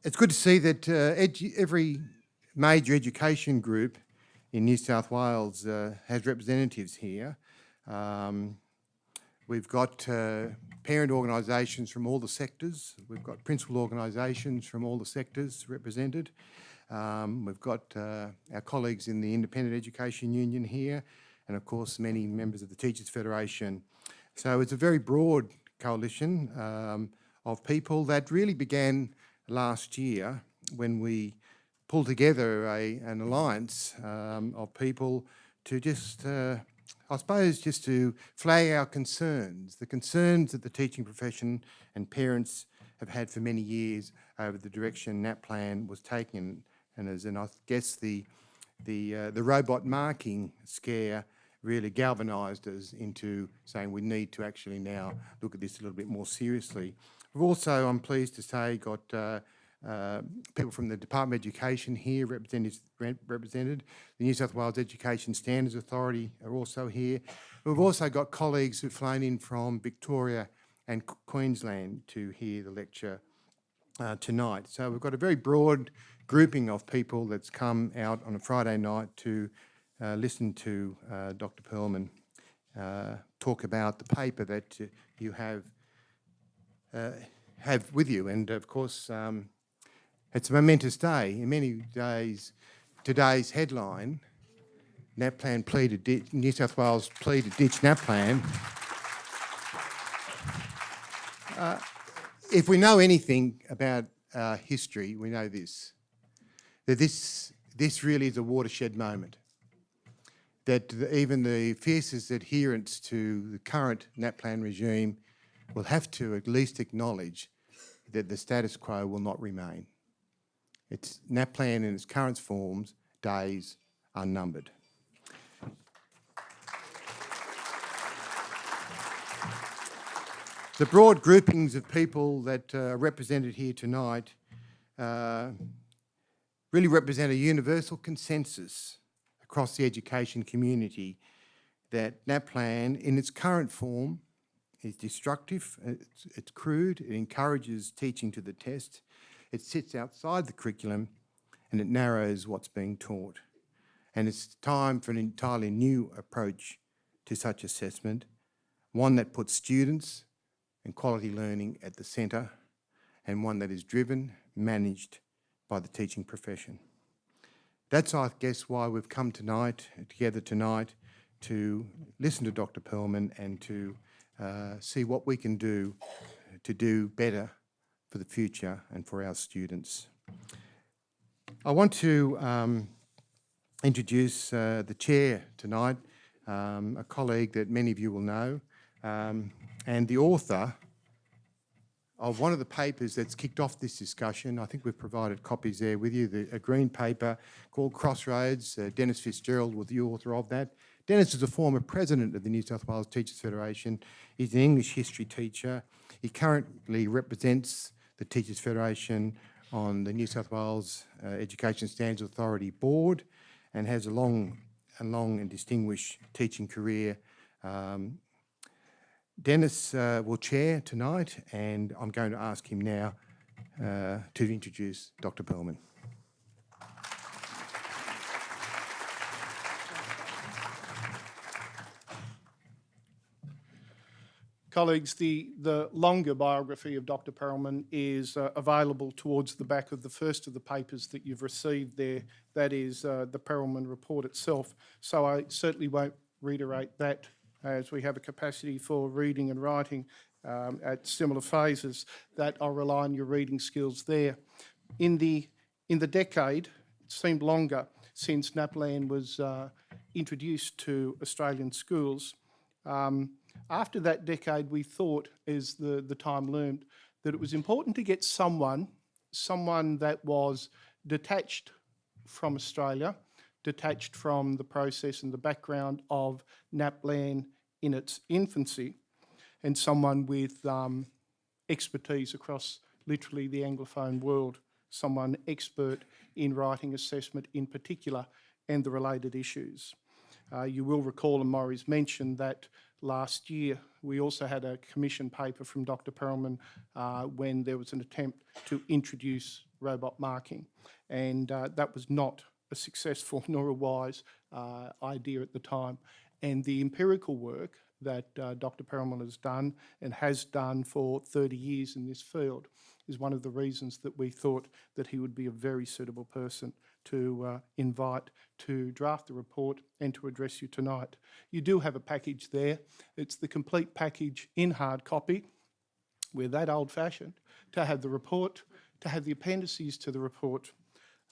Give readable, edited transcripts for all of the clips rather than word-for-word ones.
It's good to see that every major education group in New South Wales has representatives here. We've got parent organisations from all the sectors. We've got principal organisations from all the sectors represented. We've got our colleagues in the Independent Education Union here, and of course many members of the Teachers Federation. So it's a very broad coalition of people that really began last year when we pulled together an alliance of people to just, I suppose, just to flag our concerns, the concerns that the teaching profession and parents have had for many years over the direction Naplan was taking. And I guess the robot marking scare really galvanised us into saying we need to actually now look at this a little bit more seriously. We've also, I'm pleased to say, got people from the Department of Education here represented. The New South Wales Education Standards Authority are also here. We've also got colleagues who've flown in from Victoria and Queensland to hear the lecture tonight. So we've got a very broad grouping of people that's come out on a Friday night to listen to Dr. Perelman talk about the paper that you have with you. And of course, it's a momentous day. In many days, today's headline, Naplan pleaded, New South Wales pleaded ditch Naplan. If we know anything about history, we know this, that this really is a watershed moment. That even the fiercest adherents to the current Naplan regime will have to at least acknowledge that the status quo will not remain. It's Naplan in its current forms, days are numbered. The broad groupings of people that are represented here tonight really represent a universal consensus across the education community that Naplan in its current form is destructive, it's crude, it encourages teaching to the test, it sits outside the curriculum and it narrows what's being taught. And it's time for an entirely new approach to such assessment, one that puts students and quality learning at the centre and one that is driven, managed by the teaching profession. That's, I guess, why we've come together tonight to listen to Dr. Perelman and to see what we can do to do better for the future and for our students. I want to introduce the chair tonight, a colleague that many of you will know, and the author of one of the papers that's kicked off this discussion. I think we've provided copies there with you, a green paper called Crossroads. Dennis Fitzgerald was the author of that. Dennis is a former president of the New South Wales Teachers Federation. He's an English history teacher. He currently represents the Teachers Federation on the New South Wales Education Standards Authority board and has a long and distinguished teaching career. Dennis will chair tonight, and I'm going to ask him now to introduce Dr. Perelman. Colleagues, the longer biography of Dr. Perelman is available towards the back of the first of the papers that you've received there. That is the Perelman report itself. So I certainly won't reiterate that, as we have a capacity for reading and writing at similar phases, that I'll rely on your reading skills there. In the decade, it seemed longer since Naplan was introduced to Australian schools. After that decade, we thought, as the time loomed, that it was important to get someone that was detached from Australia, detached from the process and the background of Naplan in its infancy, and someone with expertise across literally the Anglophone world, someone expert in writing assessment in particular and the related issues. You will recall, and Maury's mentioned, that last year we also had a commission paper from Dr. Perelman when there was an attempt to introduce robot marking, and that was not a successful nor a wise idea at the time. And the empirical work that Dr. Perelman has done and has done for 30 years in this field is one of the reasons that we thought that he would be a very suitable person to invite to draft the report and to address you tonight. You do have a package there. It's the complete package in hard copy. We're that old-fashioned to have the report, to have the appendices to the report,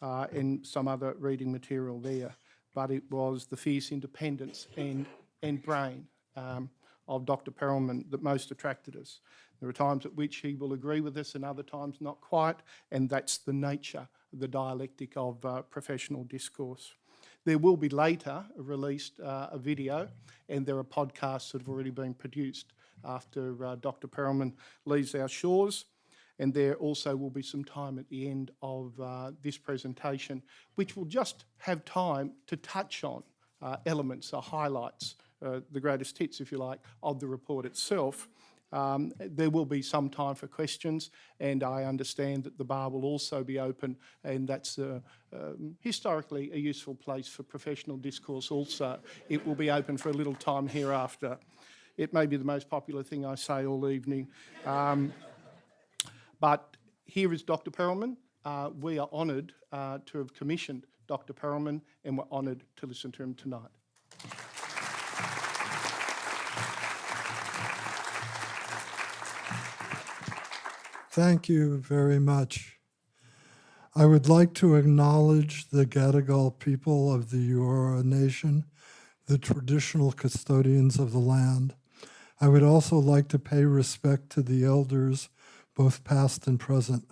and some other reading material there. But it was the fierce independence and brain of Dr. Perelman that most attracted us. There are times at which he will agree with us and other times not quite, and that's the nature of the dialectic of professional discourse. There will be later released a video, and there are podcasts that have already been produced after Dr. Perelman leaves our shores. And there also will be some time at the end of this presentation, which will just have time to touch on elements or highlights, the greatest hits, if you like, of the report itself. There will be some time for questions, and I understand that the bar will also be open, and that's historically a useful place for professional discourse also. It will be open for a little time hereafter. It may be the most popular thing I say all evening. But here is Dr. Perelman. We are honoured to have commissioned Dr. Perelman, and we're honoured to listen to him tonight. Thank you very much. I would like to acknowledge the Gadigal people of the Eora Nation, the traditional custodians of the land. I would also like to pay respect to the elders, both past and present.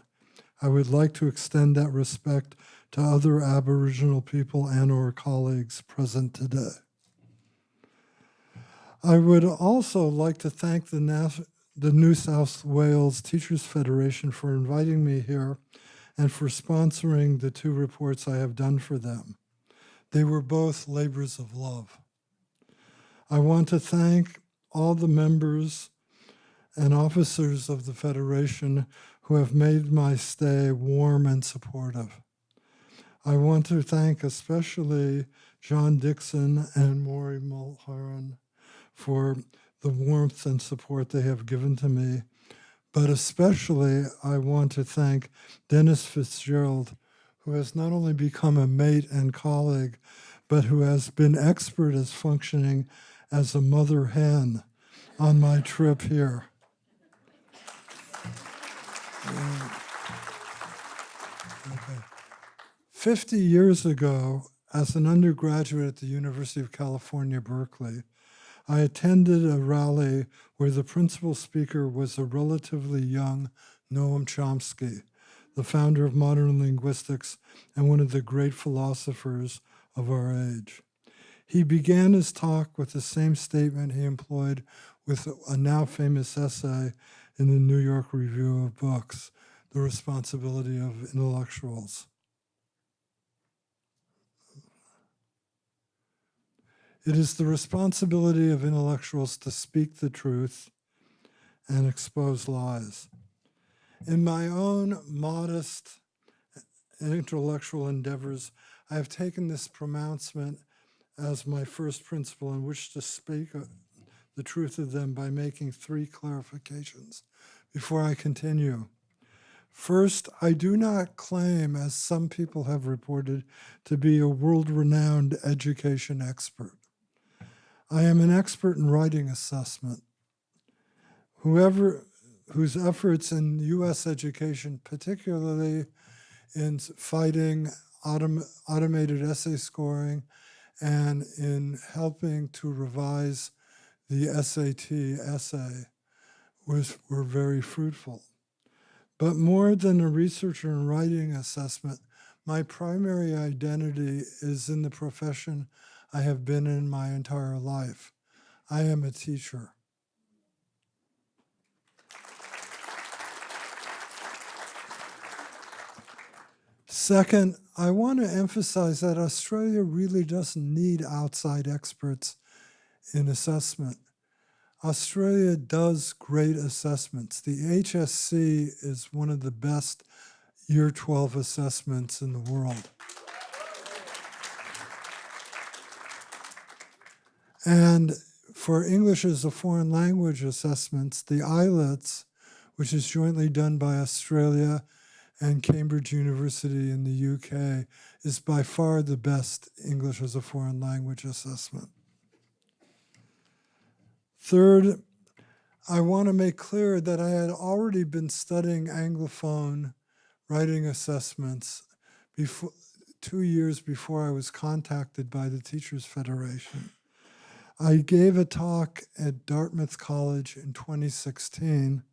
I would like to extend that respect to other Aboriginal people and or colleagues present today. I would also like to thank the New South Wales Teachers Federation for inviting me here and for sponsoring the 2 reports I have done for them. They were both labors of love. I want to thank all the members and officers of the Federation who have made my stay warm and supportive. I want to thank especially John Dixon and Maury Mulholland for the warmth and support they have given to me, but especially I want to thank Dennis Fitzgerald, who has not only become a mate and colleague, but who has been expert as functioning as a mother hen on my trip here. Okay. 50 years ago, as an undergraduate at the University of California, Berkeley, I attended a rally where the principal speaker was a relatively young Noam Chomsky, the founder of modern linguistics and one of the great philosophers of our age. He began his talk with the same statement he employed with a now famous essay in the New York Review of Books, The Responsibility of Intellectuals. It is the responsibility of intellectuals to speak the truth and expose lies. In my own modest intellectual endeavors, I have taken this pronouncement as my first principle and wish to speak the truth of them by making 3 clarifications before I continue. First, I do not claim, as some people have reported, to be a world-renowned education expert. I am an expert in writing assessment. Whose efforts in U.S. education, particularly in fighting automated essay scoring and in helping to revise the SAT essay, were very fruitful. But more than a researcher in writing assessment, my primary identity is in the profession I have been in my entire life. I am a teacher. Second, I want to emphasize that Australia really doesn't need outside experts in assessment. Australia does great assessments. The HSC is one of the best Year 12 assessments in the world. And for English as a foreign language assessments, the IELTS, which is jointly done by Australia and Cambridge University in the UK, is by far the best English as a foreign language assessment. Third, I want to make clear that I had already been studying Anglophone writing assessments 2 years before I was contacted by the Teachers Federation. I gave a talk at Dartmouth College in 2016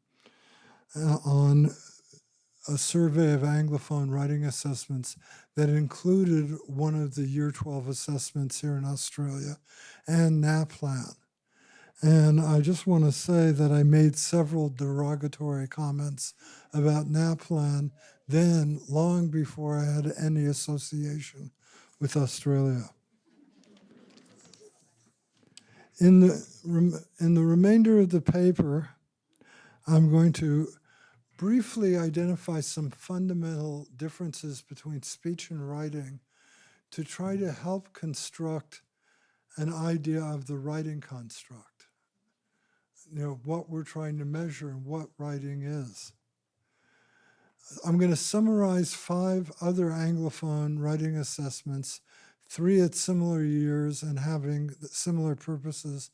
on a survey of Anglophone writing assessments that included one of the Year 12 assessments here in Australia and Naplan. And I just want to say that I made several derogatory comments about Naplan then, long before I had any association with Australia. In the remainder of the paper, I'm going to briefly identify some fundamental differences between speech and writing to try to help construct an idea of the writing construct. You know, what we're trying to measure and what writing is. I'm going to summarize 5 other Anglophone writing assessments, 3 at similar years and having similar purposes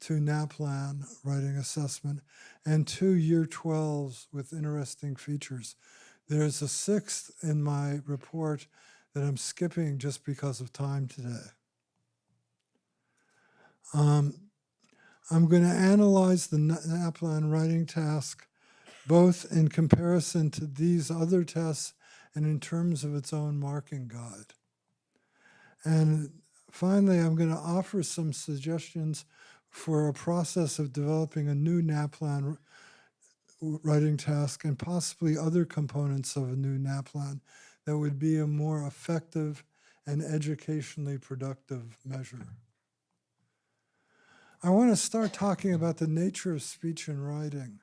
to Naplan writing assessment, and 2 Year 12s with interesting features. There's a 6th in my report that I'm skipping just because of time today. I'm going to analyze the Naplan writing task both in comparison to these other tests and in terms of its own marking guide. And finally, I'm going to offer some suggestions for a process of developing a new Naplan writing task and possibly other components of a new Naplan that would be a more effective and educationally productive measure. I want to start talking about the nature of speech and writing.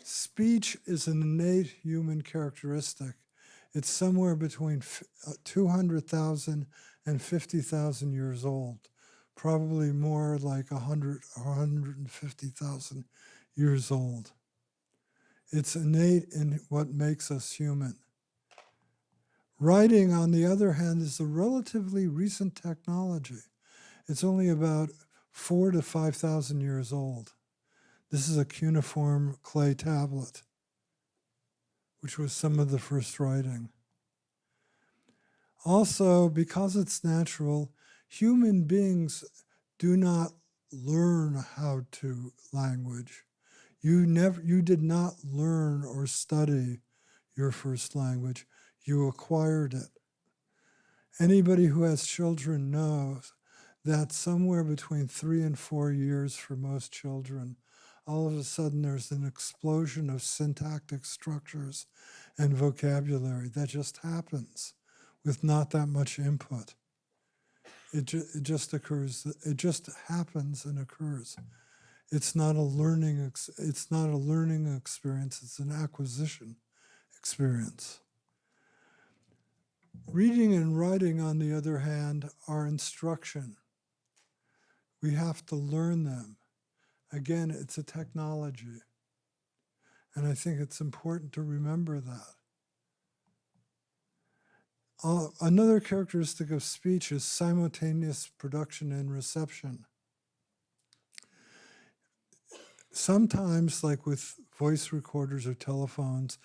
Speech is an innate human characteristic. It's somewhere between 200,000 and 50,000 years old, probably more like 100 or 150,000 years old. It's innate in what makes us human. Writing, on the other hand, is a relatively recent technology. It's only about 4,000 to 5,000 years old. This is a cuneiform clay tablet, which was some of the first writing. Also, because it's natural, human beings do not learn how to language. You did not learn or study your first language. You acquired it. Anybody who has children knows that somewhere between 3 and 4 years for most children, all of a sudden there's an explosion of syntactic structures and vocabulary that just happens with not that much input. It just occurs. It just happens and occurs. It's not a learning experience. It's an acquisition experience. Reading and writing, on the other hand, are instruction. We have to learn them. Again, it's a technology. And I think it's important to remember that. Another characteristic of speech is simultaneous production and reception. Sometimes, like with voice recorders or telephones,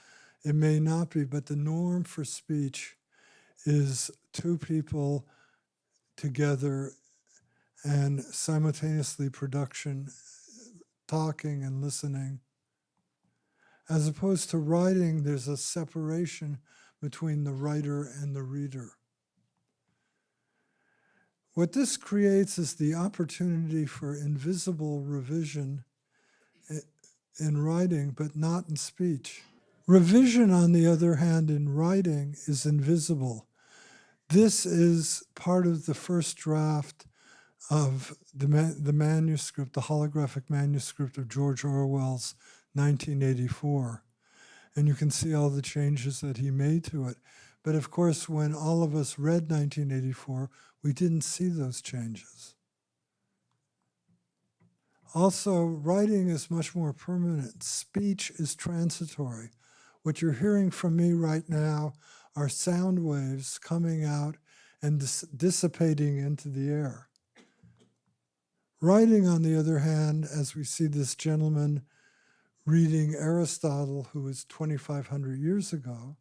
it may not be, but the norm for speech is 2 people together and simultaneously production, talking and listening. As opposed to writing, there's a separation between the writer and the reader. What this creates is the opportunity for invisible revision in writing, but not in speech. Revision, on the other hand, in writing is invisible. This is part of the first draft of the manuscript, the holographic manuscript of George Orwell's 1984. And you can see all the changes that he made to it. But of course, when all of us read 1984, we didn't see those changes. Also, writing is much more permanent. Speech is transitory. What you're hearing from me right now are sound waves coming out and dissipating into the air. Writing, on the other hand, as we see this gentleman reading Aristotle, who was 2,500 years ago,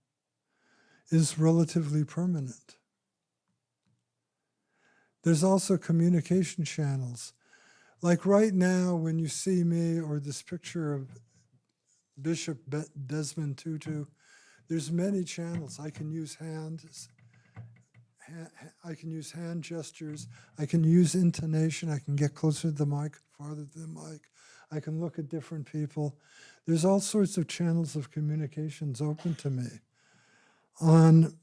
is relatively permanent. There's also communication channels. Like right now, when you see me or this picture of Bishop Desmond Tutu, there's many channels. I can use hands, I can use hand gestures, I can use intonation, I can get closer to the mic, farther to the mic, I can look at different people. There's all sorts of channels of communications open to me. On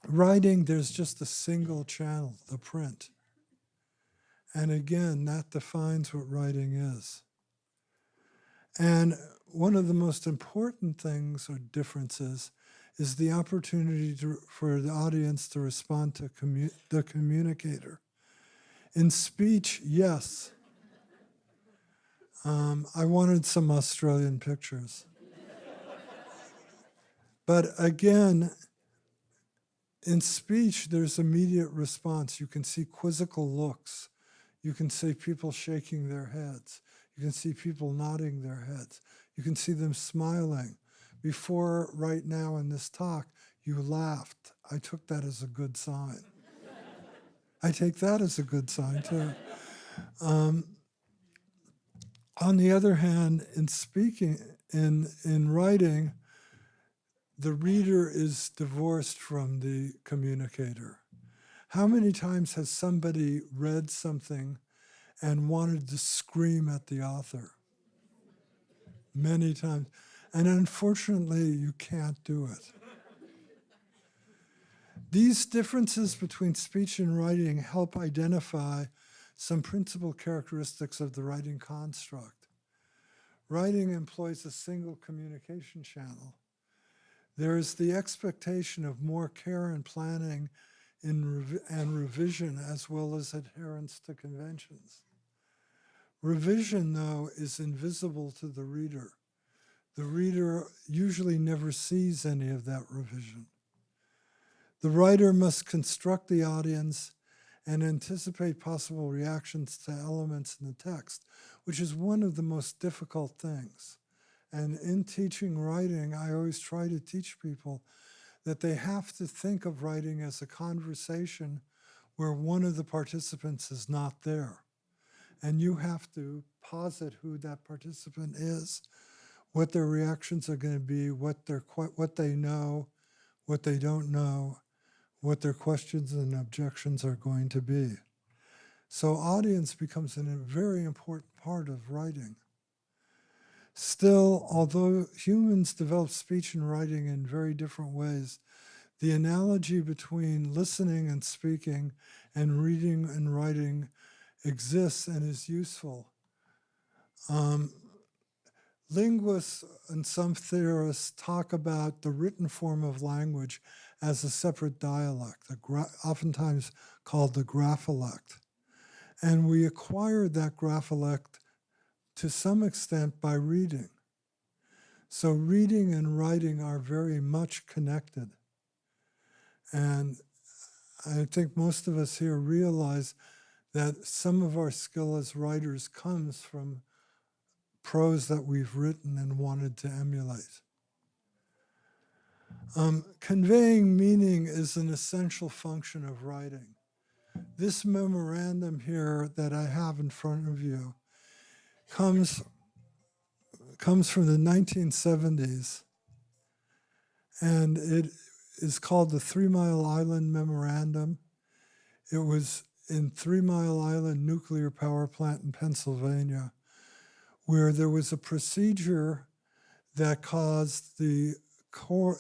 writing, there's just a single channel, the print. And again, that defines what writing is. And one of the most important things or differences is the opportunity for the audience to respond to the communicator. In speech, yes. I wanted some Australian pictures. But again, in speech, there's immediate response. You can see quizzical looks. You can see people shaking their heads. You can see people nodding their heads. You can see them smiling. Before, right now in this talk, you laughed. I took that as a good sign. I take that as a good sign, too. On the other hand, in speaking, in writing, the reader is divorced from the communicator. How many times has somebody read something and wanted to scream at the author? Many times. And unfortunately, you can't do it. These differences between speech and writing help identify some principal characteristics of the writing construct. Writing employs a single communication channel. There is the expectation of more care and planning and revision, as well as adherence to conventions. Revision, though, is invisible to the reader. The reader usually never sees any of that revision. The writer must construct the audience and anticipate possible reactions to elements in the text, which is one of the most difficult things. And in teaching writing, I always try to teach people that they have to think of writing as a conversation where one of the participants is not there. And you have to posit who that participant is, what their reactions are going to be, what they know, what they don't know, what their questions and objections are going to be. So audience becomes a very important part of writing. Still, although humans develop speech and writing in very different ways, the analogy between listening and speaking and reading and writing exists and is useful. Linguists and some theorists talk about the written form of language as a separate dialect, oftentimes called the graphilect. And we acquired that graphilect to some extent by reading. So reading and writing are very much connected. And I think most of us here realize that some of our skill as writers comes from prose that we've written and wanted to emulate. Conveying meaning is an essential function of writing. This memorandum here that I have in front of you comes from the 1970s, and it is called the 3 Mile Island Memorandum. It was in 3 Mile Island Nuclear Power Plant in Pennsylvania, where there was a procedure that caused the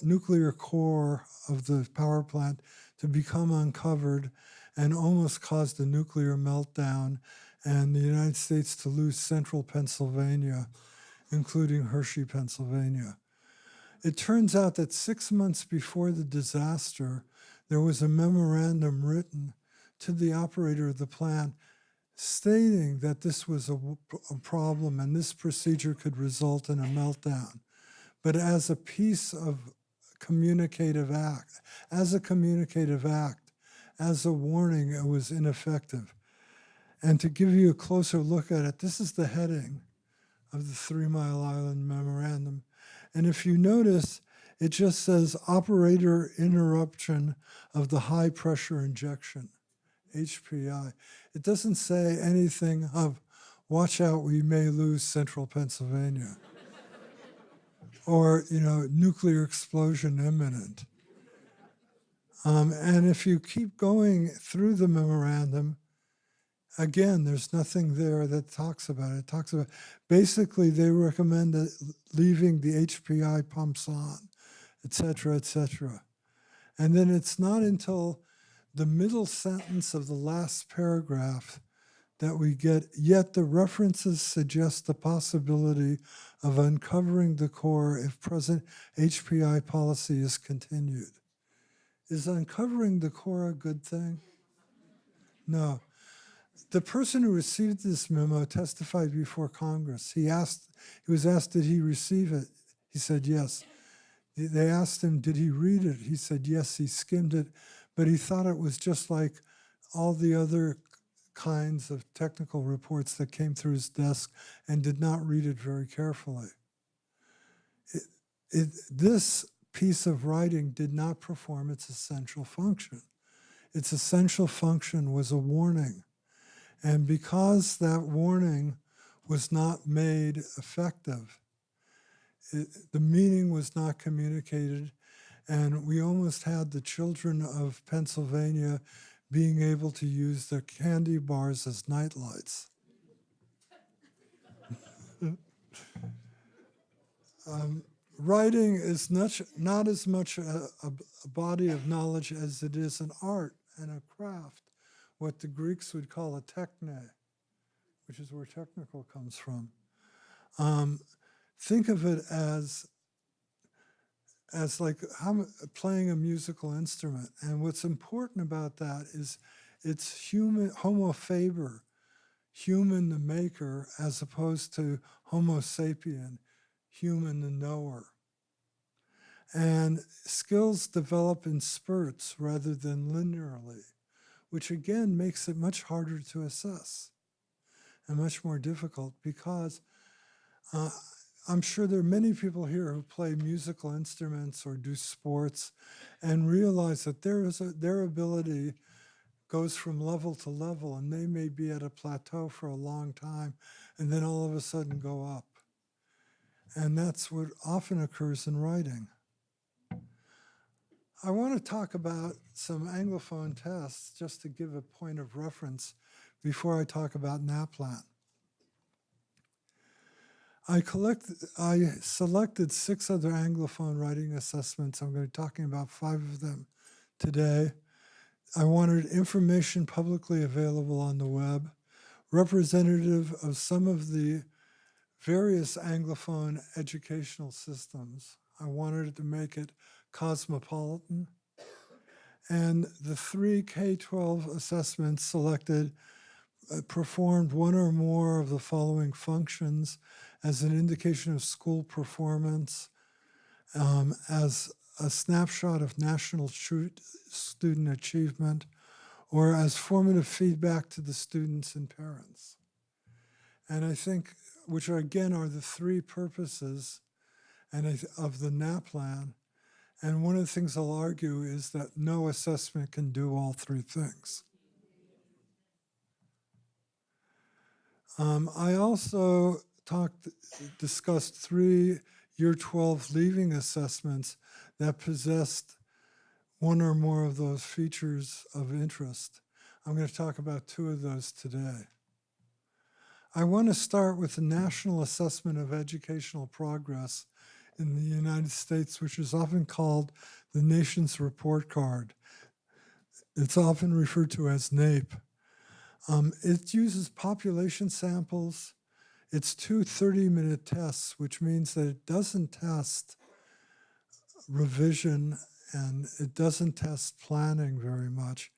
nuclear core of the power plant to become uncovered and almost caused a nuclear meltdown and the United States to lose central Pennsylvania, including Hershey, Pennsylvania. It turns out that 6 months before the disaster, there was a memorandum written to the operator of the plant stating that this was a problem and this procedure could result in a meltdown. But as a piece of communicative act, as a warning, it was ineffective. And to give you a closer look at it, this is the heading of the 3 Mile Island Memorandum. And if you notice, it just says operator interruption of the high pressure injection, HPI. It doesn't say anything of, watch out, we may lose central Pennsylvania. Or, nuclear explosion imminent. And if you keep going through the memorandum, again, there's nothing there that talks about it. It talks about, basically, they recommend leaving the HPI pumps on, et cetera, et cetera. And then it's not until the middle sentence of the last paragraph that we get, yet the references suggest the possibility of uncovering the core if present HPI policy is continued. Is uncovering the core a good thing? No. The person who received this memo testified before Congress. He was asked, did he receive it? He said, yes. They asked him, did he read it? He said, yes, he skimmed it, but he thought it was just like all the other kinds of technical reports that came through his desk and did not read it very carefully. This piece of writing did not perform its essential function. Its essential function was a warning. And because that warning was not made effective, the meaning was not communicated, and we almost had the children of Pennsylvania being able to use their candy bars as nightlights. Writing is not as much a body of knowledge as it is an art and a craft, what the Greeks would call a technē, which is where technical comes from. Think of it as like playing a musical instrument. And what's important about that is it's human, homo faber, human the maker, as opposed to homo sapien, human the knower. And skills develop in spurts rather than linearly, which again makes it much harder to assess and much more difficult because I'm sure there are many people here who play musical instruments or do sports and realize that their ability goes from level to level, and they may be at a plateau for a long time and then all of a sudden go up. And that's what often occurs in writing. I want to talk about some Anglophone tests just to give a point of reference before I talk about Naplan. I selected 6 other Anglophone writing assessments. I'm going to be talking about 5 of them today. I wanted information publicly available on the web, representative of some of the various Anglophone educational systems. I wanted to make it cosmopolitan. And the 3 K-12 assessments selected performed one or more of the following functions as an indication of school performance, as a snapshot of national student achievement, or as formative feedback to the students and parents. And I think, which are, again, are the 3 purposes of the Naplan. And one of the things I'll argue is that no assessment can do all 3 things. I also discussed 3 Year 12 leaving assessments that possessed one or more of those features of interest. I'm going to talk about 2 of those today. I want to start with the National Assessment of Educational Progress in the United States, which is often called the nation's report card. It's often referred to as NAEP. It uses population samples. It's two 30-minute tests, which means that it doesn't test revision and it doesn't test planning very much.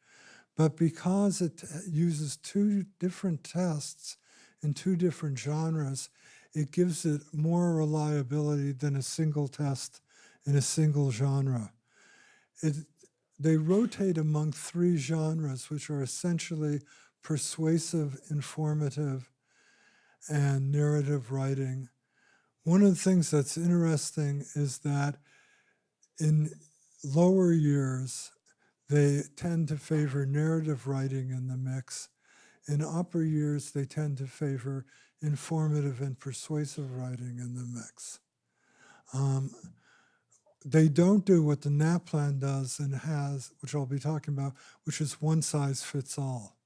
But because it uses two different tests in two different genres, it gives it more reliability than a single test in a single genre. They rotate among three genres, which are essentially persuasive, informative, and narrative writing. One of the things that's interesting is that in lower years, they tend to favor narrative writing in the mix. In upper years, they tend to favor informative and persuasive writing in the mix. They don't do what the Naplan does and has, which I'll be talking about, which is one size fits all.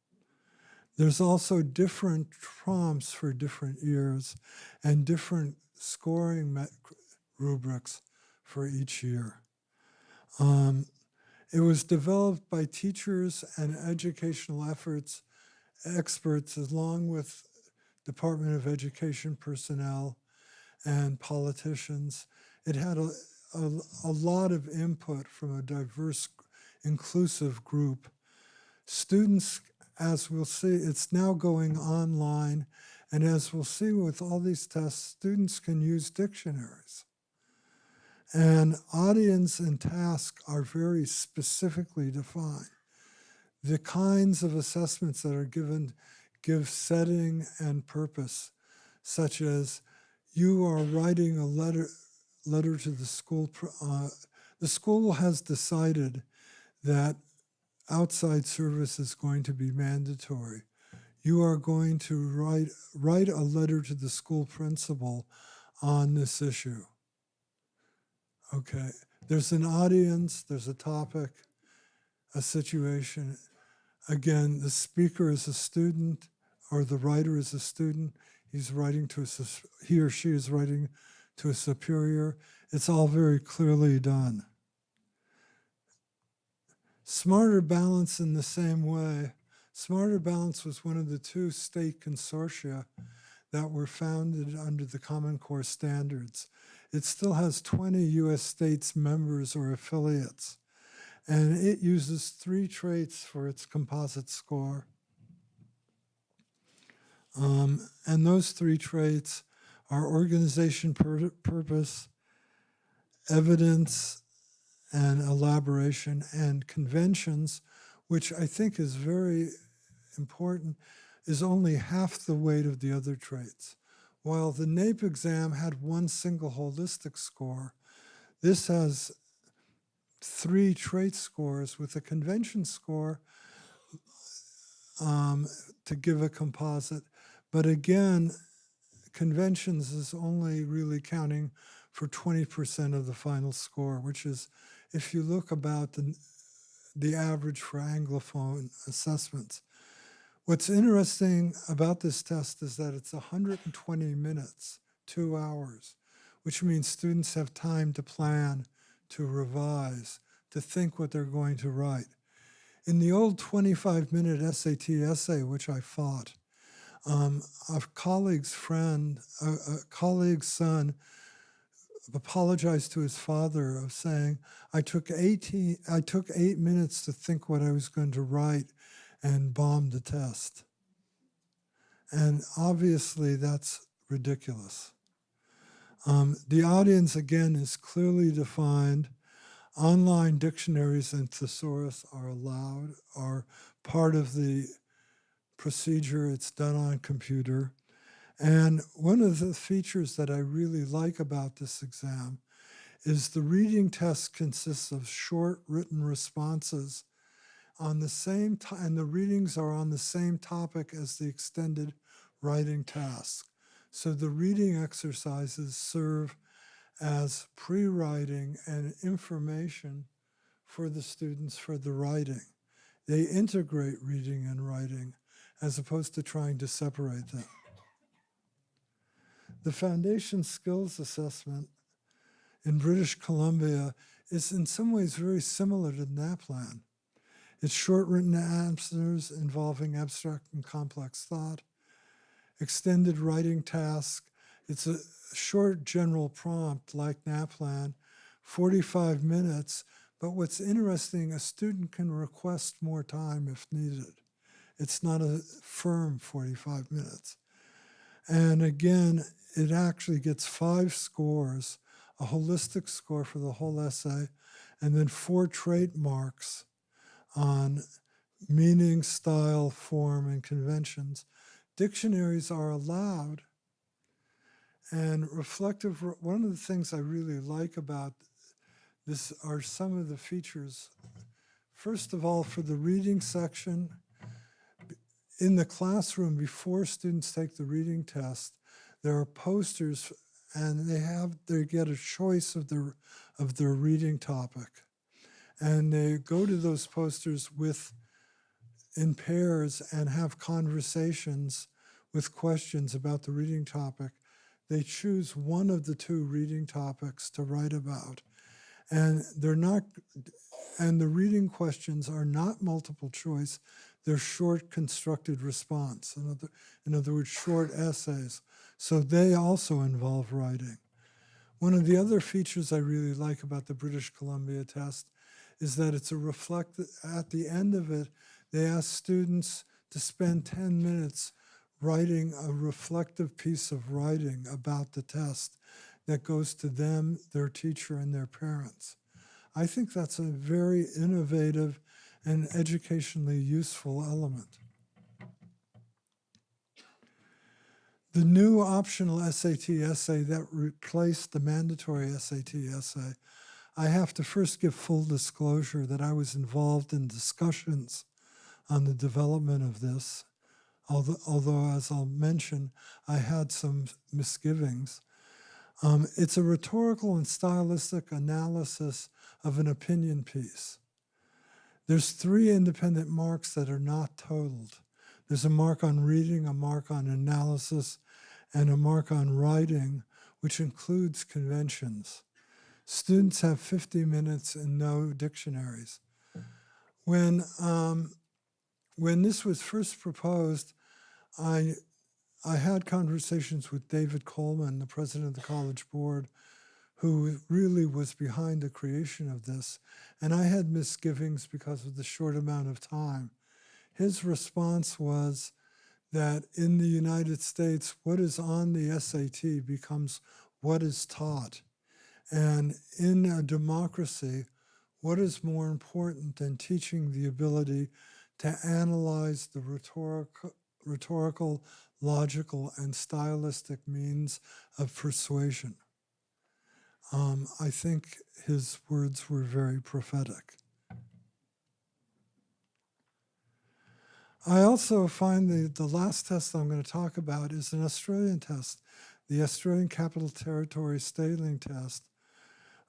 There's also different prompts for different years and different scoring rubrics for each year. It was developed by teachers and educational experts, along with Department of Education personnel and politicians. It had a lot of input from a diverse, inclusive group. Students, as we'll see, it's now going online, and as we'll see with all these tests, students can use dictionaries. And audience and task are very specifically defined. The kinds of assessments that are given give setting and purpose, such as you are writing a letter to the school. The school has decided that outside service is going to be mandatory. You are going to write a letter to the school principal on this issue. Okay, there's an audience, there's a topic, a situation. Again, the speaker is a student, or the writer is a student. He or she is writing to a superior. It's all very clearly done. Smarter Balance in the same way. Smarter Balance was one of the two state consortia that were founded under the Common Core standards. It still has 20 US states members or affiliates, and it uses 3 traits for its composite score. And those 3 traits are organization, purpose, evidence, and elaboration, and conventions, which I think is very important, is only half the weight of the other traits. While the NAEP exam had 1 single holistic score, this has 3 trait scores with a convention score to give a composite. But again, conventions is only really counting for 20% of the final score, which is, if you look about the average for Anglophone assessments. What's interesting about this test is that it's 120 minutes, 2 hours, which means students have time to plan, to revise, to think what they're going to write. In the old 25-minute SAT essay, which I fought, a colleague's son apologized to his father of saying, I took 8 minutes to think what I was going to write and bombed the test. And obviously that's ridiculous. The audience, again, is clearly defined. Online dictionaries and thesaurus are part of the procedure. It's done on computer. And one of the features that I really like about this exam is the reading test consists of short written responses on the same and the readings are on the same topic as the extended writing task. So the reading exercises serve as pre-writing and information for the students for the writing. They integrate reading and writing as opposed to trying to separate them. The foundation skills assessment in British Columbia is in some ways very similar to Naplan. It's short written answers involving abstract and complex thought, extended writing task. It's a short general prompt like Naplan, 45 minutes, but what's interesting, a student can request more time if needed. It's not a firm 45 minutes. And again, it actually gets 5 scores, a holistic score for the whole essay, and then 4 trait marks on meaning, style, form, and conventions. Dictionaries are allowed, and reflective, one of the things I really like about this are some of the features. First of all, for the reading section, in the classroom before students take the reading test, there are posters and they get a choice of their reading topic. And they go to those posters in pairs and have conversations with questions about the reading topic. They choose one of the 2 reading topics to write about. And the reading questions are not multiple choice, they're short constructed response. In other words, short essays. So they also involve writing. One of the other features I really like about the British Columbia test is that it's at the end of it, they ask students to spend 10 minutes writing a reflective piece of writing about the test that goes to them, their teacher, and their parents. I think that's a very innovative and educationally useful element. The new optional SAT essay that replaced the mandatory SAT essay, I have to first give full disclosure that I was involved in discussions on the development of this, although as I'll mention, I had some misgivings. It's a rhetorical and stylistic analysis of an opinion piece. There's 3 independent marks that are not totaled. There's a mark on reading, a mark on analysis, and a mark on writing, which includes conventions. Students have 50 minutes and no dictionaries. When this was first proposed, I had conversations with David Coleman, the president of the College Board, who really was behind the creation of this. And I had misgivings because of the short amount of time. His response was that in the United States, what is on the SAT becomes what is taught. And in a democracy, what is more important than teaching the ability to analyze the rhetorical, logical, and stylistic means of persuasion? I think his words were very prophetic. I also find the last test I'm going to talk about is an Australian test, the Australian Capital Territory Staling Test.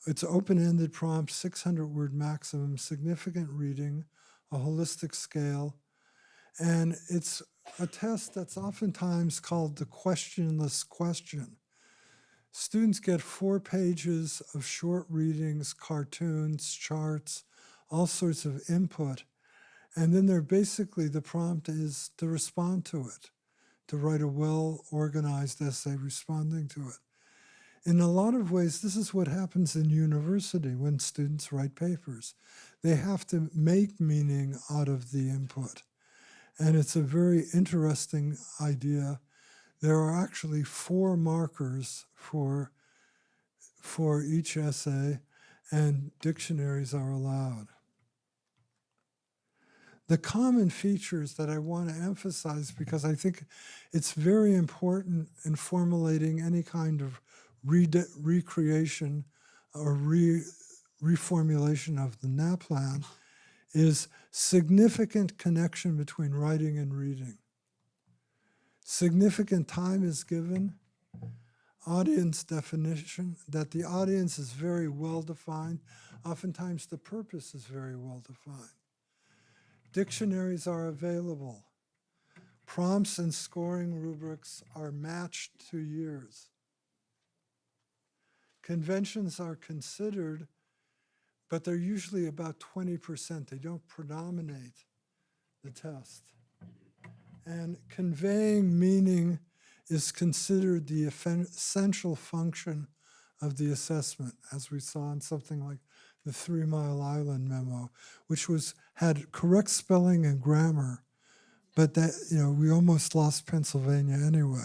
It's open-ended prompt, 600-word maximum, significant reading, a holistic scale, and it's a test that's oftentimes called the questionless question. Students get 4 pages of short readings, cartoons, charts, all sorts of input. And then the prompt is to respond to it, to write a well-organized essay responding to it. In a lot of ways, this is what happens in university when students write papers. They have to make meaning out of the input. And it's a very interesting idea. There are actually 4 markers for each essay, and dictionaries are allowed. The common features that I want to emphasize, because I think it's very important in formulating any kind of recreation or reformulation of the Naplan, is significant connection between writing and reading. Significant time is given. Audience definition, that the audience is very well defined. Oftentimes the purpose is very well defined. Dictionaries are available. Prompts and scoring rubrics are matched to years. Conventions are considered, but they're usually about 20%. They don't predominate the test. And conveying meaning is considered the essential function of the assessment, as we saw in something like the 3 Mile Island memo, which had correct spelling and grammar, but that, we almost lost Pennsylvania anyway.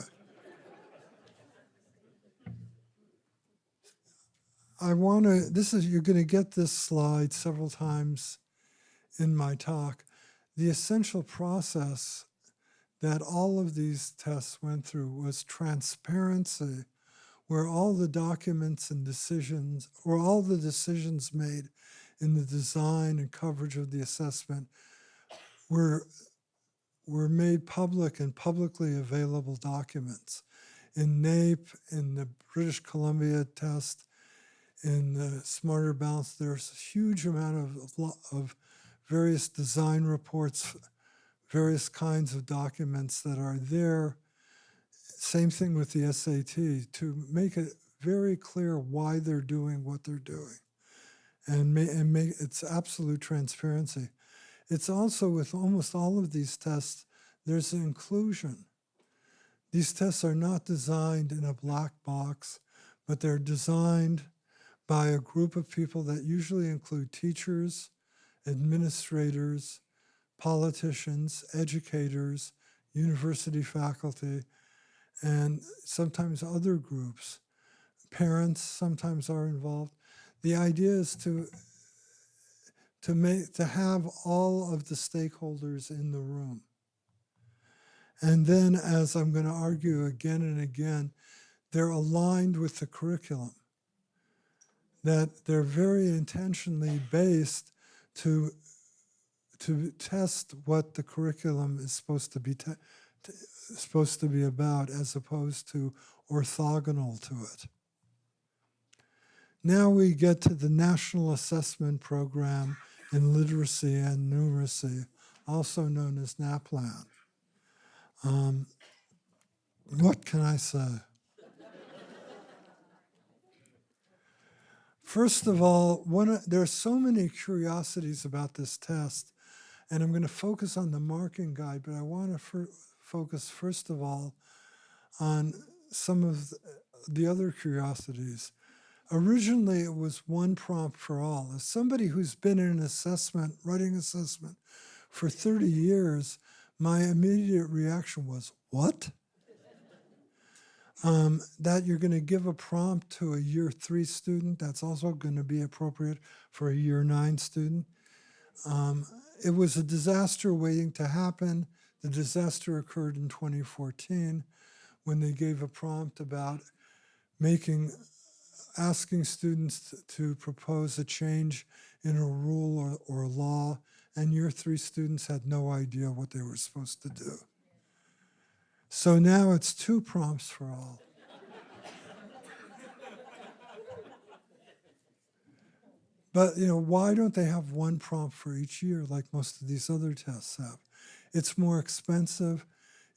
You're going to get this slide several times in my talk. The essential process that all of these tests went through was transparency, where all the documents and decisions, or all the decisions made in the design and coverage of the assessment were made public and publicly available documents. In NAEP, in the British Columbia test, in the Smarter Balance, there's a huge amount of various design reports, various kinds of documents that are there. Same thing with the SAT, to make it very clear why they're doing what they're doing, and make it's absolute transparency. It's also with almost all of these tests, there's an inclusion. These tests are not designed in a black box, but they're designed by a group of people that usually include teachers, administrators, politicians, educators, university faculty, and sometimes other groups. Parents sometimes are involved. The idea is to have all of the stakeholders in the room. And then, as I'm going to argue again and again, they're aligned with the curriculum, that they're very intentionally based to test what the curriculum is supposed to be about, as opposed to orthogonal to it. Now we get to the National Assessment Program in Literacy and Numeracy, also known as Naplan. What can I say? First of all, there are so many curiosities about this test, and I'm going to focus on the marking guide, but I want to focus first of all on some of the other curiosities. Originally, it was one prompt for all. As somebody who's been in writing assessment for 30 years, my immediate reaction was, what? That you're going to give a prompt to a year 3 student, that's also going to be appropriate for a year 9 student. It was a disaster waiting to happen. The disaster occurred in 2014 when they gave a prompt about asking students to propose a change in a rule or law, and year 3 students had no idea what they were supposed to do. So now it's 2 prompts for all. But why don't they have 1 prompt for each year like most of these other tests have? It's more expensive.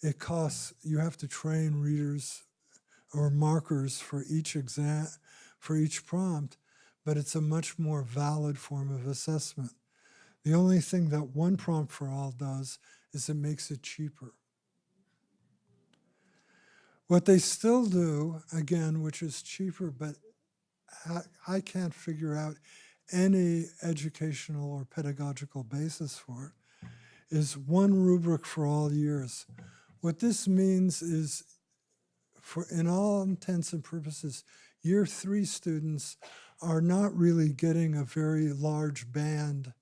It costs, you have to train readers or markers for each exam, for each prompt, but it's a much more valid form of assessment. The only thing that 1 prompt for all does is it makes it cheaper. What they still do, again, which is cheaper, but I can't figure out any educational or pedagogical basis for it, is 1 rubric for all years. What this means is, in all intents and purposes, year 3 students are not really getting a very large band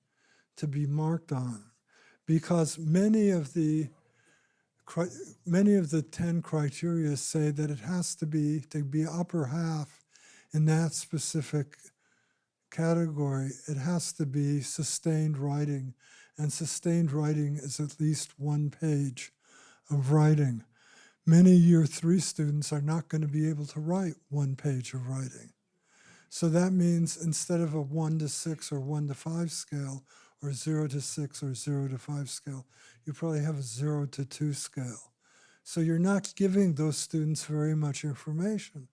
to be marked on, because many of the 10 criteria say that it has to be upper half in that specific category. It has to be sustained writing, and sustained writing is at least 1 page of writing. Many year 3 students are not going to be able to write 1 page of writing. So that means instead of a 1 to 6 or 1 to 5 scale, or 0 to 6 or 0 to 5 scale, you probably have a 0 to 2 scale. So you're not giving those students very much information.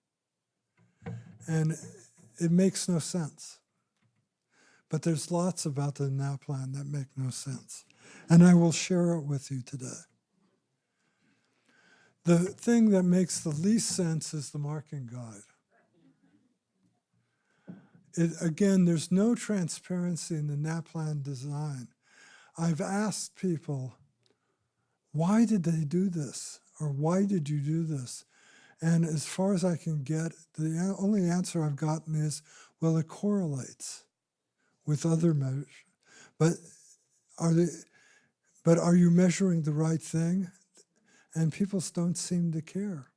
And it makes no sense. But there's lots about the Naplan that make no sense. And I will share it with you today. The thing that makes the least sense is the marking guide. Again, there's no transparency in the Naplan design. I've asked people, why did they do this? Or why did you do this? And as far as I can get, the only answer I've gotten is, well, it correlates with other measures. But are you measuring the right thing? And people don't seem to care.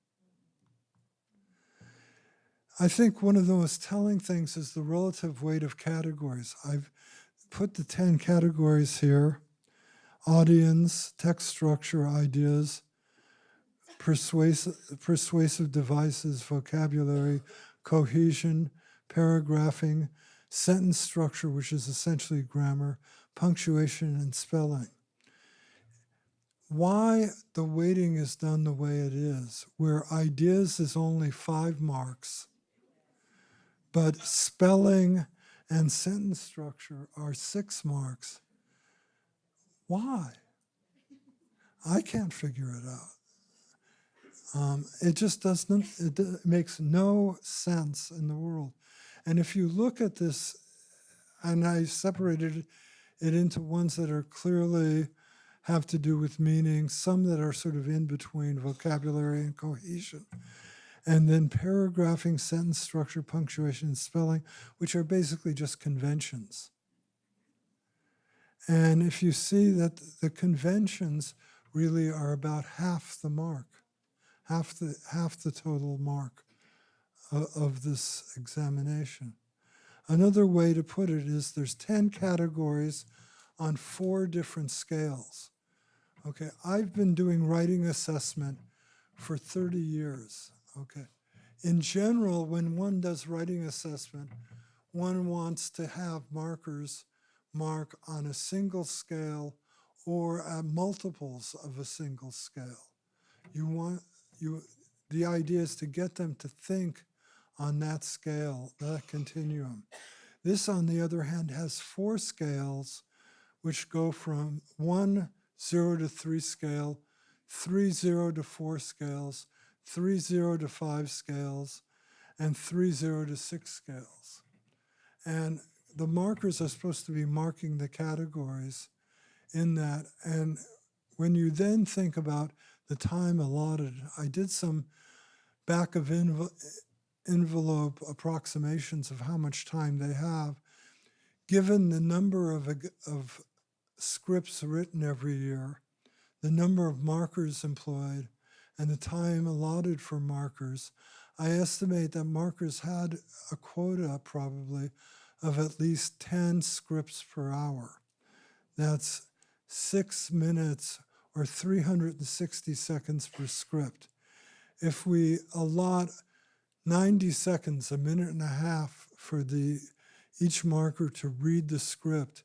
I think one of the most telling things is the relative weight of categories. I've put the 10 categories here: audience, text structure, ideas, persuasive devices, vocabulary, cohesion, paragraphing, sentence structure, which is essentially grammar, punctuation, and spelling. Why the weighting is done the way it is, where ideas is only 5 marks, but spelling and sentence structure are 6 marks. Why? I can't figure it out. It just doesn't, it makes no sense in the world. And if you look at this, and I separated it into ones that are clearly have to do with meaning, some that are sort of in between vocabulary and cohesion, and then paragraphing, sentence structure, punctuation, and spelling, which are basically just conventions. And if you see that the conventions really are about half the mark, half the total mark of this examination. Another way to put it is there's 10 categories on 4 different scales. Okay, I've been doing writing assessment for 30 years. Okay, in general, when one does writing assessment, one wants to have markers mark on a single scale or at multiples of a single scale. The idea is to get them to think on that scale, that continuum. This, on the other hand, has 4 scales, which go from 1, 0 to 3 scale, 3, 0 to 4 scales, 3, 0 to 5 scales, and 3, 0 to 6 scales. And the markers are supposed to be marking the categories in that. And when you then think about the time allotted, I did some back of envelope approximations of how much time they have. Given the number of scripts written every year, the number of markers employed, and the time allotted for markers, I estimate that markers had a quota probably of at least 10 scripts per hour. That's 6 minutes or 360 seconds per script. If we allot 90 seconds, a minute and a half for each marker to read the script,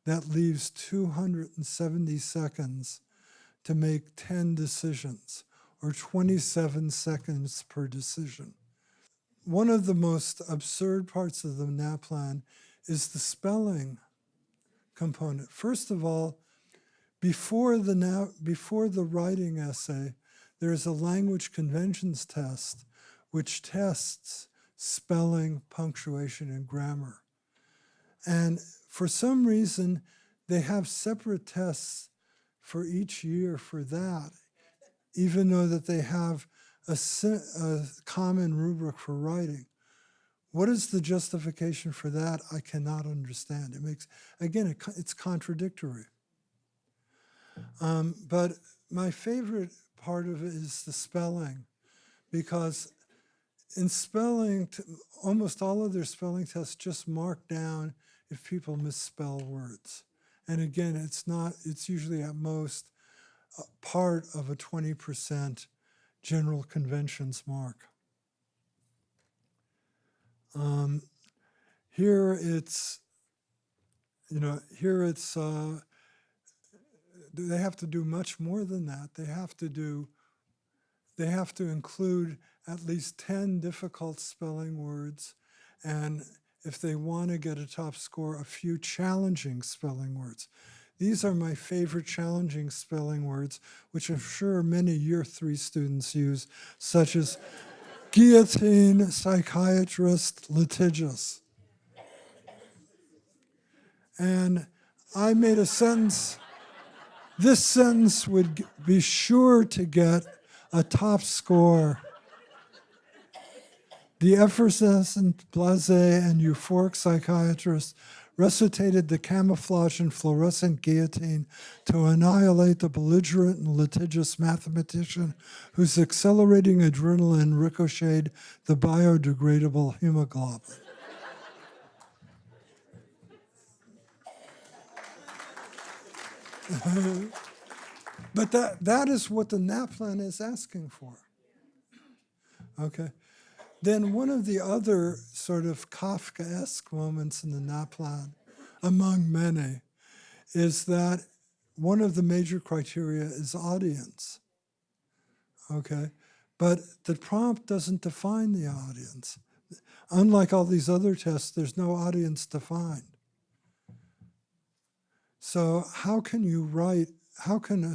that leaves 270 seconds to make 10 decisions, or 27 seconds per decision. One of the most absurd parts of the Naplan is the spelling component. First of all, before the writing essay, there's a language conventions test which tests spelling, punctuation, and grammar. And for some reason, they have separate tests for each year for that, even though that they have a common rubric for writing. What is the justification for that? I cannot understand. It makes, again, it's contradictory. But my favorite part of it is the spelling, because in spelling, almost all of their spelling tests just mark down if people misspell words. And again, it's usually at most part of a 20% general conventions mark. Here it's they have to do much more than that. They have to do they have to include at least 10 difficult spelling words, and if they want to get a top score, a few challenging spelling words. These are my favorite challenging spelling words, which I'm sure many Year 3 students use, such as guillotine, psychiatrist, litigious. And I made a sentence. This sentence would be sure to get a top score. The effervescent, blasé, and euphoric psychiatrist recitated the camouflage and fluorescent guillotine to annihilate the belligerent and litigious mathematician whose accelerating adrenaline ricocheted the biodegradable hemoglobin. But that is what the Naplan is asking for. Okay. Then one of the other sort of Kafkaesque moments in the Naplan, among many, is that one of the major criteria is audience. Okay. But the prompt doesn't define the audience. Unlike all these other tests, there's no audience defined. So how can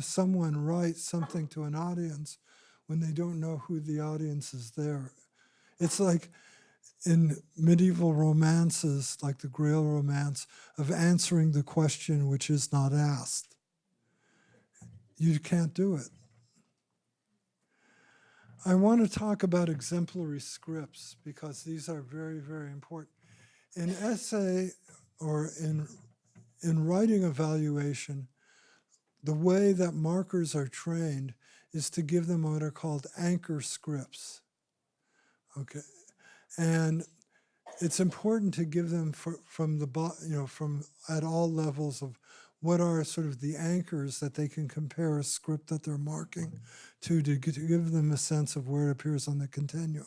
someone write something to an audience when they don't know who the audience is there? It's like in medieval romances, like the Grail romance, of answering the question which is not asked. You can't do it. I want to talk about exemplary scripts because these are very, very important. In essay or in writing evaluation, the way that markers are trained is to give them what are called anchor scripts. Okay, and it's important to give them from at all levels of what are sort of the anchors that they can compare a script that they're marking to give them a sense of where it appears on the continuum.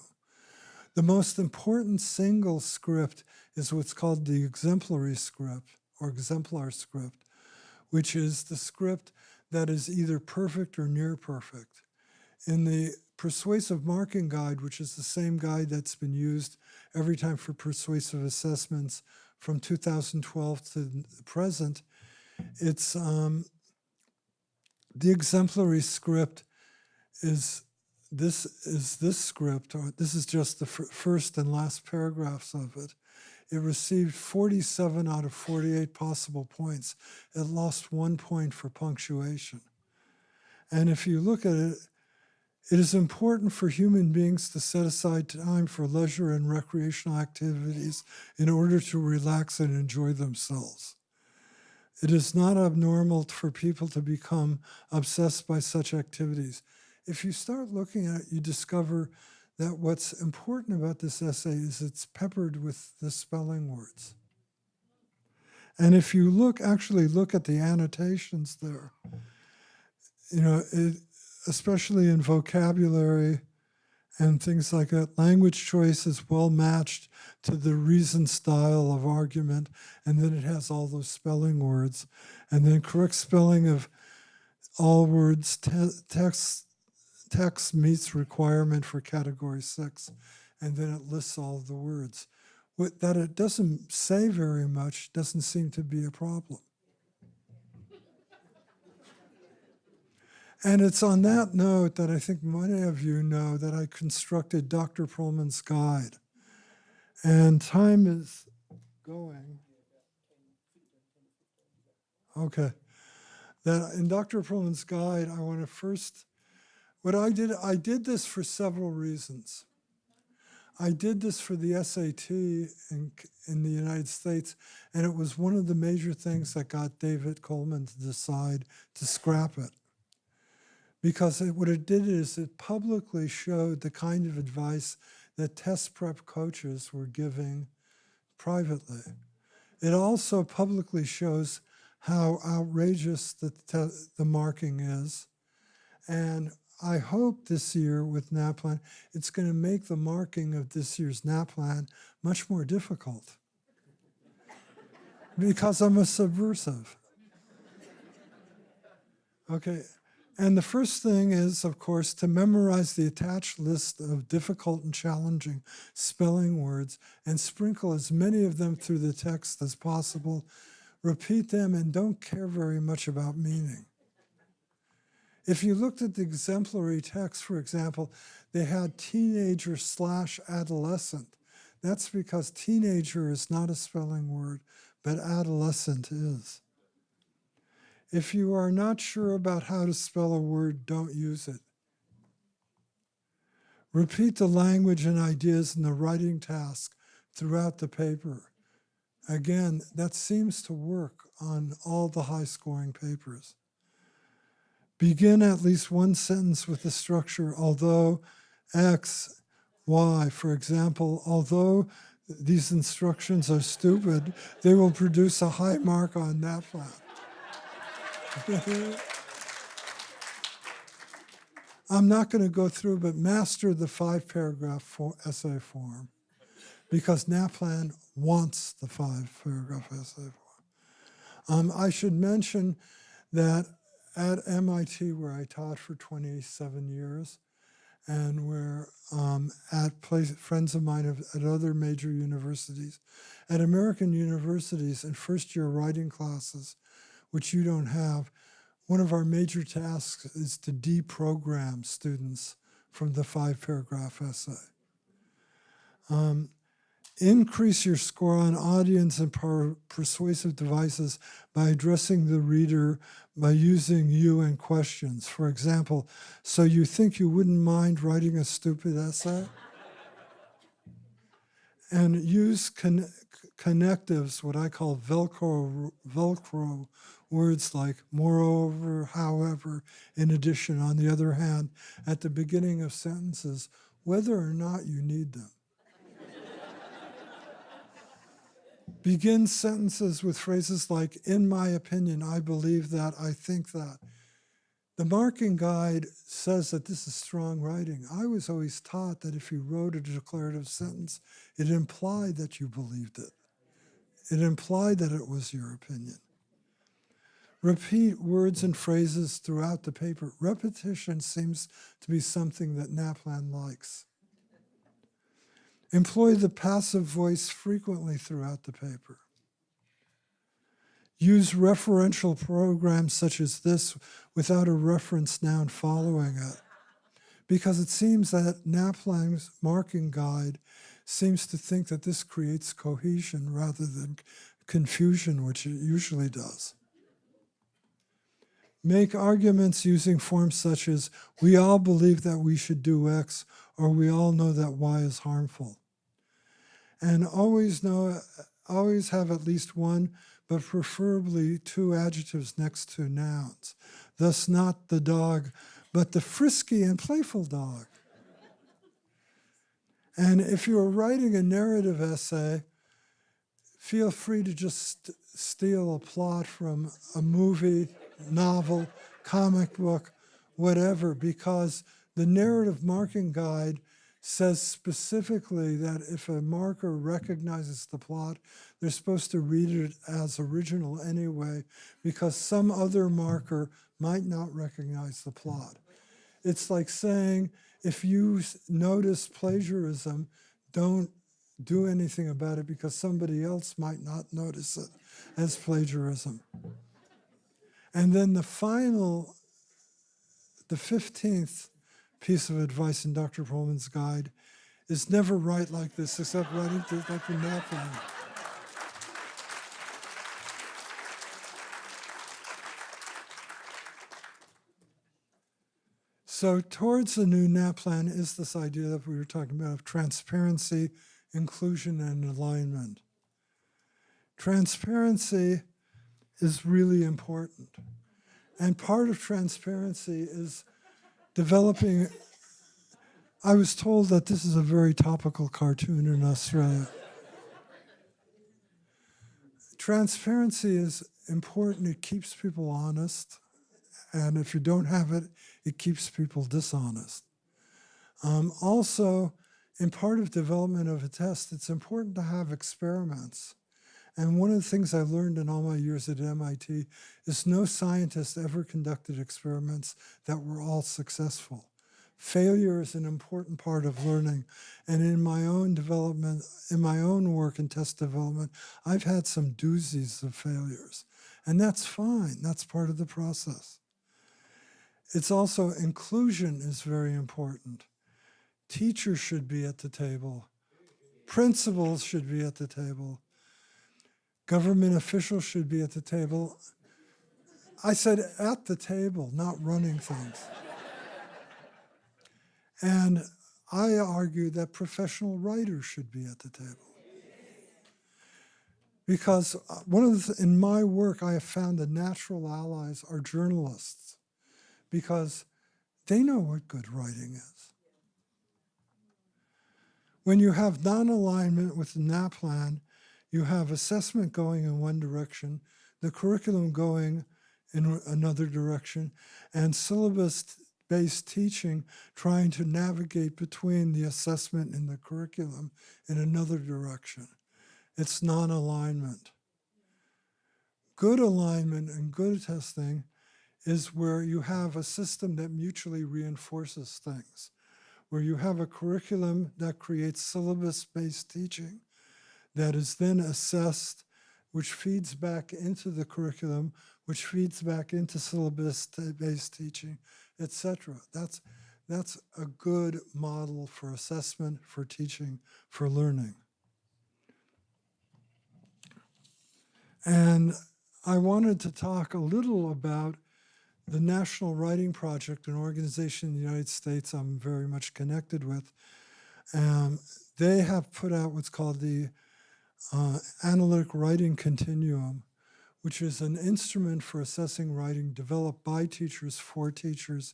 The most important single script is what's called the exemplary script or exemplar script, which is the script that is either perfect or near perfect. In the Persuasive Marking Guide, which is the same guide that's been used every time for persuasive assessments from 2012 to the present, it's the exemplary script is this script, or this is just the first and last paragraphs of it. It received 47 out of 48 possible points. It lost 1 point for punctuation. And if you look at it, it is important for human beings to set aside time for leisure and recreational activities in order to relax and enjoy themselves. It is not abnormal for people to become obsessed by such activities. If you start looking at it, you discover that what's important about this essay is it's peppered with the spelling words. And if you actually look at the annotations there, especially in vocabulary and things like that, language choice is well matched to the reason style of argument, and then it has all those spelling words, and then correct spelling of all words, text meets requirement for category 6, and then it lists all of the words. That it doesn't say very much doesn't seem to be a problem. And it's on that note that I think many of you know that I constructed Dr. Perelman's guide. And time is going. Okay. That in Dr. Perelman's guide, I want to first, I did this for several reasons. I did this for the SAT in the United States, and it was one of the major things that got David Coleman to decide to scrap it. Because what it did is it publicly showed the kind of advice that test prep coaches were giving privately. It also publicly shows how outrageous the marking is. And I hope this year with Naplan, it's going to make the marking of this year's Naplan much more difficult. Because I'm a subversive. Okay. And the first thing is, of course, to memorize the attached list of difficult and challenging spelling words and sprinkle as many of them through the text as possible. Repeat them and don't care very much about meaning. If you looked at the exemplary text, for example, they had teenager/adolescent. That's because teenager is not a spelling word, but adolescent is. If you are not sure about how to spell a word, don't use it. Repeat the language and ideas in the writing task throughout the paper. Again, that seems to work on all the high-scoring papers. Begin at least one sentence with the structure, although X, Y, for example, although these instructions are stupid, they will produce a high mark on Naplan. I'm not going to go through, but master the 5-paragraph essay form, because Naplan wants the 5-paragraph essay form. I should mention that at MIT, where I taught for 27 years, and where friends of mine at other major universities, at American universities in first-year writing classes, which you don't have, one of our major tasks is to deprogram students from the 5-paragraph essay. Increase your score on audience and persuasive devices by addressing the reader by using you and questions. For example, so you think you wouldn't mind writing a stupid essay? And use connectives, what I call Velcro words like moreover, however, in addition, on the other hand, at the beginning of sentences, whether or not you need them. Begin sentences with phrases like, in my opinion, I believe that, I think that. The marking guide says that this is strong writing. I was always taught that if you wrote a declarative sentence, it implied that you believed it. It implied that it was your opinion. Repeat words and phrases throughout the paper. Repetition seems to be something that Naplan likes. Employ the passive voice frequently throughout the paper. Use referential programs such as this without a reference noun following it, because it seems that Naplan's marking guide seems to think that this creates cohesion rather than confusion, which it usually does. Make arguments using forms such as, we all believe that we should do X, or we all know that Y is harmful. And always have at least one, but preferably 2 adjectives next to nouns. Thus not the dog, but the frisky and playful dog. And if you're writing a narrative essay, feel free to just steal a plot from a movie, novel, comic book, whatever, because the narrative marking guide says specifically that if a marker recognizes the plot, they're supposed to read it as original anyway, because some other marker might not recognize the plot. It's like saying, if you notice plagiarism, don't do anything about it because somebody else might not notice it as plagiarism. And then the 15th piece of advice in Dr. Perelman's guide is never write like this, except writing like the Naplan. So towards the new Naplan is this idea that we were talking about of transparency, inclusion, and alignment. Transparency is really important. And part of transparency is developing. I was told that this is a very topical cartoon in Australia. Transparency is important. It keeps people honest. And if you don't have it, it keeps people dishonest. Also, in part of development of a test, it's important to have experiments. And one of the things I learned in all my years at MIT is no scientist ever conducted experiments that were all successful. Failure is an important part of learning. And in my own development, in my own work in test development, I've had some doozies of failures. And that's fine. That's part of the process. It's also inclusion is very important. Teachers should be at the table. Principals should be at the table. Government officials should be at the table. I said at the table, not running things. And I argue that professional writers should be at the table. Because in my work, I have found the natural allies are journalists, because they know what good writing is. When you have non-alignment with the Naplan, you have assessment going in one direction, the curriculum going in another direction, and syllabus-based teaching trying to navigate between the assessment and the curriculum in another direction. It's non-alignment. Good alignment and good testing is where you have a system that mutually reinforces things, where you have a curriculum that creates syllabus-based teaching that is then assessed, which feeds back into the curriculum, which feeds back into syllabus-based teaching, etc. That's a good model for assessment, for teaching, for learning. And I wanted to talk a little about the National Writing Project, an organization in the United States I'm very much connected with. They have put out what's called the Analytic Writing Continuum, which is an instrument for assessing writing developed by teachers for teachers.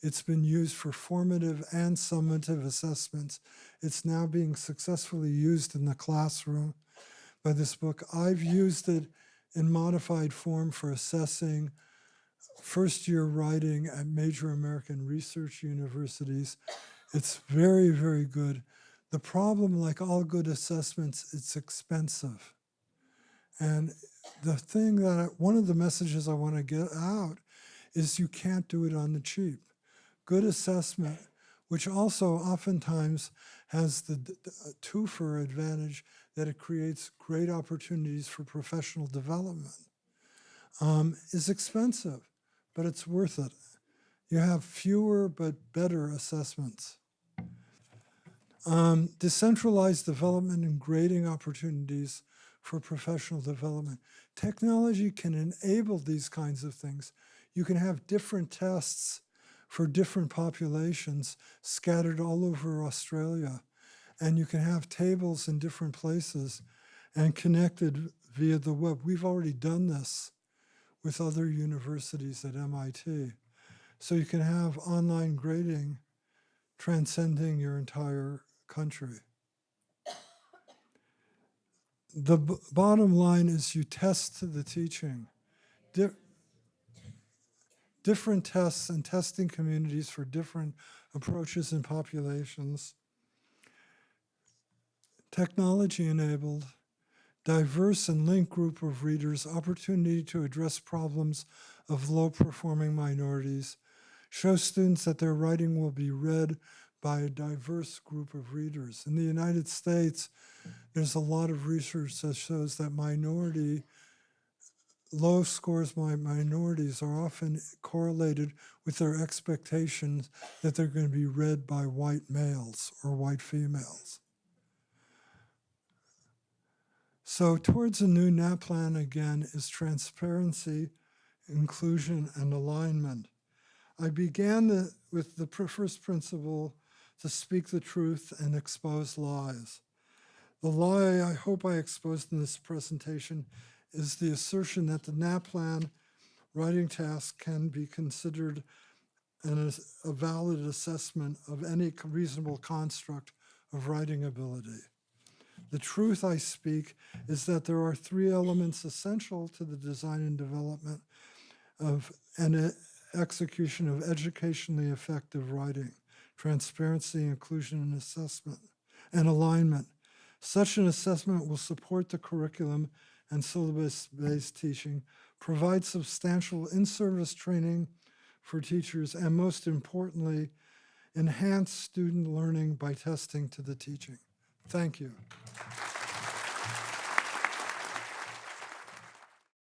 It's been used for formative and summative assessments. It's now being successfully used in the classroom by this book. I've used it in modified form for assessing first-year writing at major American research universities. It's very, very good. The problem, like all good assessments, it's expensive. And the thing one of the messages I want to get out is you can't do it on the cheap. Good assessment, which also oftentimes has the twofer advantage that it creates great opportunities for professional development, is expensive, but it's worth it. You have fewer but better assessments. Decentralized development and grading opportunities for professional development. Technology can enable these kinds of things. You can have different tests for different populations scattered all over Australia, and you can have tables in different places and connected via the web. We've already done this with other universities at MIT. So you can have online grading transcending your entire country. The bottom line is you test the teaching. Different tests and testing communities for different approaches and populations. Technology-enabled, diverse and linked group of readers, opportunity to address problems of low-performing minorities, show students that their writing will be read by a diverse group of readers. In the United States, there's a lot of research that shows that low scores by minorities are often correlated with their expectations that they're going to be read by white males or white females. So towards a new Naplan, again, is transparency, inclusion, and alignment. I began with the first principle to speak the truth and expose lies. The lie I hope I exposed in this presentation is the assertion that the Naplan writing task can be considered a valid assessment of any reasonable construct of writing ability. The truth I speak is that there are three elements essential to the design and development of an execution of educationally effective writing: transparency, inclusion, and assessment, and alignment. Such an assessment will support the curriculum and syllabus-based teaching, provide substantial in-service training for teachers, and most importantly, enhance student learning by testing to the teaching. Thank you.